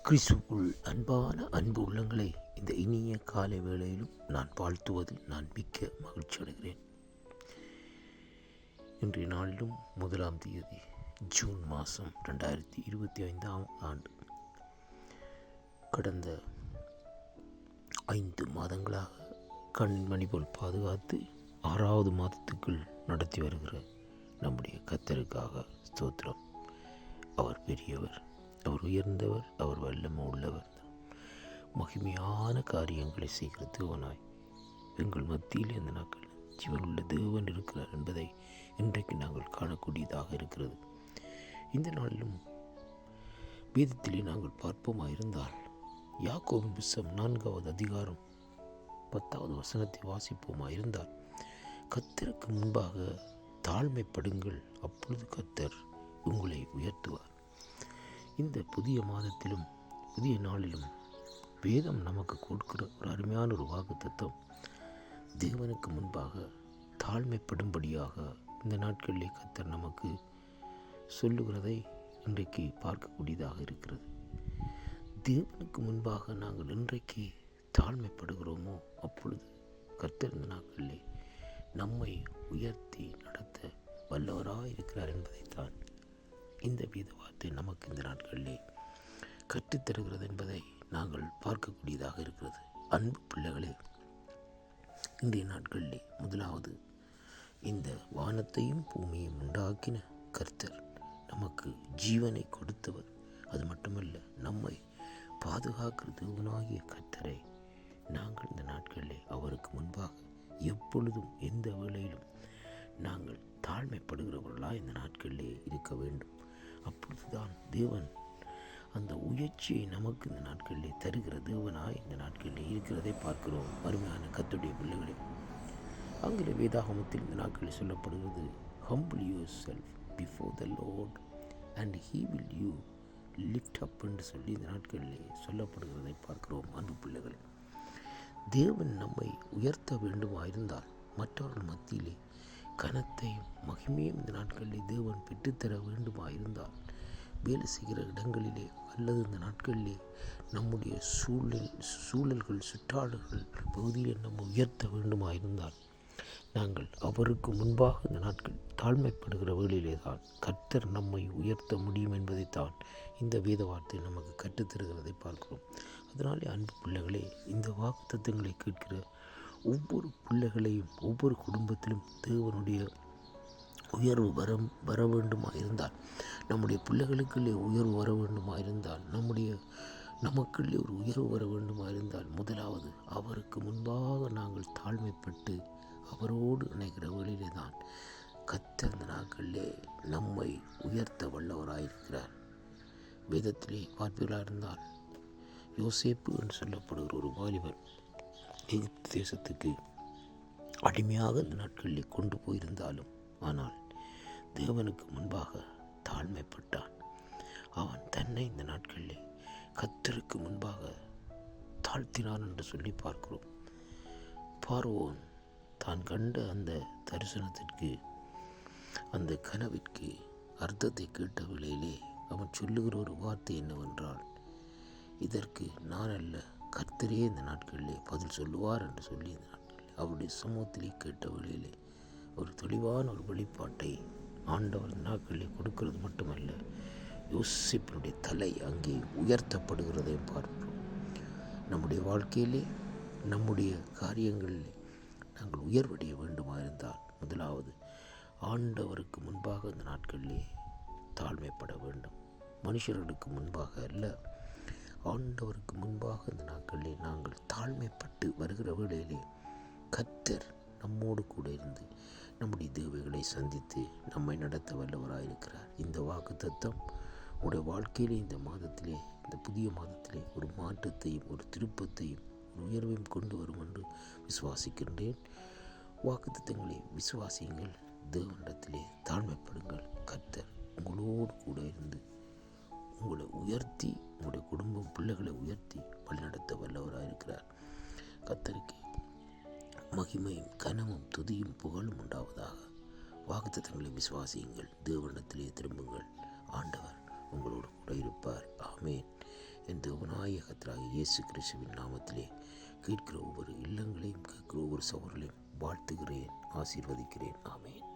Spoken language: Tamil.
கிறிஸ்துவுக்குள் அன்பான அன்பு உள்ளங்களை இந்த இனிய காலை வேளையிலும் நான் வாழ்த்துவதில் நான் மிக்க மகிழ்ச்சி அடைகிறேன். இன்றைய நாளிலும் 1ஆம் தேதி ஜூன் மாதம் 2025ஆம் ஆண்டு. கடந்த 5 மாதங்களாக கண்மணி போல் பாதுகாத்து 6வது மாதத்துக்குள் நடத்தி வருகிற நம்முடைய கர்த்தருக்காக ஸ்தோத்திரம். அவர் பெரியவர், அவர் உயர்ந்தவர், அவர் வல்லமை உள்ளவர், மகிமையான காரியங்களை செய்கிற தேவனாய் எங்கள் மத்தியில் இந்த நாட்கள் ஜீவனுள்ள தேவன் இருக்கிறார் என்பதை இன்றைக்கு நாங்கள் காணக்கூடியதாக இருக்கிறது. இந்த நாளிலும் வேதத்திலே நாங்கள் பார்ப்போமாயிருந்தால் யாக்கோபின் புத்தகம் 4வது அதிகாரம் 10வது வசனத்தை வாசிப்போமாயிருந்தால், கர்த்தருக்கு முன்பாக தாழ்மைப்படுங்கள், அப்பொழுது கர்த்தர் உங்களை உயர்த்துவார். இந்த புதிய மாதத்திலும் புதிய நாளிலும் வேதம் நமக்கு கொடுக்கிற ஒரு அருமையான ஒரு வாக்குத்தத்தம், தேவனுக்கு முன்பாக தாழ்மைப்படும்படியாக இந்த நாட்களிலே கர்த்தர் நமக்கு சொல்லுகிறதை இன்றைக்கு பார்க்கக்கூடியதாக இருக்கிறது. தேவனுக்கு முன்பாக நாங்கள் இன்றைக்கு தாழ்மைப்படுகிறோமோ, அப்பொழுது கர்த்தர் இந்த நாட்களிலே நம்மை உயர்த்தி நடத்த வல்லவராக இருக்கிறார் என்பதைத்தான் இந்த வேத வார்த்தை நமக்கு இந்த நாட்களிலே கற்றுத்தருகிறது என்பதை நாங்கள் பார்க்கக்கூடியதாக இருக்கிறது. அன்பு பிள்ளைகளே, இன்றைய நாட்களிலே முதலாவது இந்த வானத்தையும் பூமியையும் உண்டாக்கின கர்த்தர் நமக்கு ஜீவனை கொடுத்தவர். அது மட்டுமல்ல, நம்மை பாதுகாக்கிற தேவனாகிய கர்த்தரை நாங்கள் இந்த நாட்களிலே அவருக்கு முன்பாக எப்பொழுதும் எந்த வேளையிலும் நாங்கள் தாழ்மைப்படுகிறவர்களாக இந்த நாட்களிலே இருக்க வேண்டும். அப்பொழுதுதான் தேவன் அந்த உயர்ச்சியை நமக்கு இந்த நாட்களிலே தருகிற தேவனாய் இந்த நாட்களிலே இருக்கிறதை பார்க்கிறோம். அருமையான கர்த்தருடைய பிள்ளைகளே, ஆங்கில வேதாகமத்தில் இந்த நாட்களில் சொல்லப்படுகிறது, humble yourself before the Lord and he will you lift up என்று சொல்லி இந்த நாட்களிலே சொல்லப்படுகிறதை பார்க்கிறோம். அன்பு பிள்ளைகளே, தேவன் நம்மை உயர்த்த வேண்டுமாயிருந்தால் மற்றவர்கள் மத்தியிலே கனத்தையும் மகிமையும் இந்த நாட்களிலே தேவன் பெற்றுத்தர வேண்டுமாயிருந்தால், வேலை செய்கிற இடங்களிலே அல்லது இந்த நாட்களிலே நம்முடைய சூழல்கள் சுற்றாடல்கள் பகுதியிலே நம்ம உயர்த்த வேண்டுமாயிருந்தால், நாங்கள் அவருக்கு முன்பாக இந்த நாட்கள் தாழ்மைப்படுகிற வேளையிலே தான் கர்த்தர் நம்மை உயர்த்த முடியும் என்பதைத்தான் இந்த வேத வார்த்தை நமக்கு கற்றுத்தருகிறதை பார்க்கிறோம். அதனாலே அன்பு பிள்ளைகளே, இந்த வாக்குத்தத்தங்களை கேட்கிற ஒவ்வொரு பிள்ளைகளையும் ஒவ்வொரு குடும்பத்திலும் தேவனுடைய உயர்வு வர வேண்டுமாயிருந்தால், நம்முடைய பிள்ளைகளுக்குள்ளே உயர்வு வர வேண்டுமாயிருந்தால், நமக்குள்ளே ஒரு உயர்வு வர வேண்டுமாயிருந்தால், முதலாவது அவருக்கு முன்பாக நாங்கள் தாழ்மைப்பட்டு அவரோடு இணைகிற வழியிலே தான் கர்த்தர் இந்த நாட்களிலே நம்மை உயர்த்த வல்லவராயிருக்கிறார். வேதத்திலே பார்ப்பீர்களாக இருந்தால், யோசேப்பு என்று சொல்லப்படுகிற ஒரு வாலிபன் எகிப்து தேசத்துக்கு அடிமையாக இந்த நாட்களிலே கொண்டு போயிருந்தாலும், ஆனால் தேவனுக்கு முன்பாக தாழ்மைப்பட்டான். அவன் தன்னை இந்த நாட்களிலே கர்த்தருக்கு முன்பாக தாழ்த்தினான் என்று சொல்லி பார்க்கிறோம். பார்வோன் தான் கண்ட அந்த தரிசனத்திற்கு, அந்த கனவிற்கு அர்த்தத்தை கேட்ட வேளையிலே அவன் சொல்லுகிற ஒரு வார்த்தை என்னவென்றால், இதற்கு நான் அல்ல, கர்த்தரே இந்த நாட்களிலே பதில் சொல்லுவார் என்று சொல்லி இந்த நாட்களிலே அவருடைய சமூகத்திலே கேட்ட வேளையிலே ஒரு தெளிவான ஒரு வெளிப்பாட்டை ஆண்டவர் இந்த நாட்களிலே கொடுக்கிறது மட்டுமல்ல, யோசேப்பினுடைய தலை அங்கே உயர்த்தப்படுகிறதை பார்க்கிறோம். நம்முடைய வாழ்க்கையிலே நம்முடைய காரியங்களிலே நாங்கள் உயர்வடைய வேண்டுமாயிருந்தால், முதலாவது ஆண்டவருக்கு முன்பாக இந்த நாட்களிலே தாழ்மைப்பட வேண்டும். மனுஷர்களுக்கு முன்பாக அல்ல, ஆண்டவருக்கு முன்பாக இந்த நாட்களிலே நாங்கள் தாழ்மைப்பட்டு வருகிற வேளையிலே கர்த்தர் நம்மோடு கூட இருந்து நம்முடைய தேவைகளை சந்தித்து நம்மை நடத்த வல்லவராயிருக்கிறார். இந்த வாக்குத்தத்தம் உடைய வாழ்க்கையிலே இந்த மாதத்திலே, இந்த புதிய மாதத்திலே ஒரு மாற்றத்தையும் ஒரு திருப்பத்தையும் ஒரு உயர்வையும் கொண்டு வரும் என்று விசுவாசிக்கின்றேன். வாக்குத்தத்தங்களை விசுவாசியுங்கள், தேவனிடத்திலே தாழ்மைப்படுங்கள். கர்த்தர் உங்களோடு கூட இருந்து உங்களை உயர்த்தி, உங்களுடைய குடும்பம் பிள்ளைகளை உயர்த்தி வழிநடத்த வல்லவராயிருக்கிறார். கர்த்தருக்கு மகிமையும் கனமும் துதியும் புகழும் உண்டாவதாக. வாக்குத்தத்தங்களை விசுவாசியுங்கள், தேவனிடத்திலே திரும்புங்கள். ஆண்டவர் உங்களோடு கூட இருப்பார். ஆமேன். என் தேவனாய கர்த்தராகிய இயேசு கிறிஸ்துவின் நாமத்திலே கேட்கிற ஒவ்வொரு இல்லங்களையும் கேட்கிற ஒவ்வொரு சகோதரர்களையும் வாழ்த்துகிறேன், ஆசீர்வதிக்கிறேன். ஆமென்.